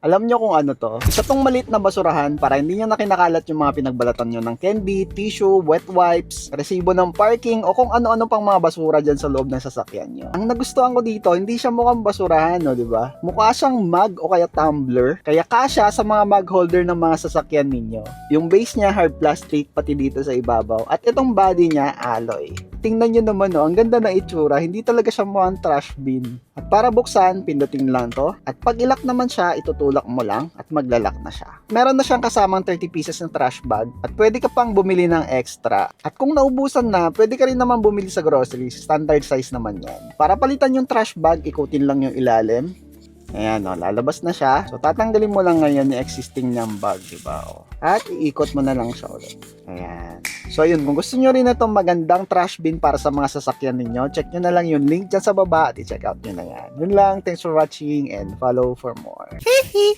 Alam nyo kung ano to? Isa tong maliit na basurahan para hindi nyo na kinakalat yung mga pinagbalatan nyo ng candy, tissue, wet wipes, resibo ng parking o kung ano-ano pang mga basura dyan sa loob ng sasakyan nyo. Ang nagustuhan ko dito, hindi siya mukhang basurahan, no, di ba? Mukha siyang mug o kaya tumbler, kaya kasya sa mga mug holder ng mga sasakyan ninyo. Yung base niya hard plastic pati dito sa ibabaw at itong body niya alloy. Tingnan nyo naman, no, ang ganda ng itsura, hindi talaga siya mukhang trash bin. At para buksan, pindutin lang to. At pag ilak naman siya, itutulak mo lang at maglalak na siya. Meron na siyang kasamang 30 pieces ng trash bag at pwede ka pang bumili ng extra. At kung naubusan na, pwede ka rin naman bumili sa groceries. Standard size naman yan. Para palitan yung trash bag, ikutin lang yung ilalim. Ayan, o, lalabas na siya. So, tatanggalin mo lang ngayon yung existing niyang bag, diba? O. At iikot mo na lang siya ulit. Ayan. So, yun. Kung gusto nyo rin na itong magandang trash bin para sa mga sasakyan ninyo, check nyo na lang yung link dyan sa baba at i-check out nyo na yan. Yun lang. Thanks for watching and follow for more. Hehe!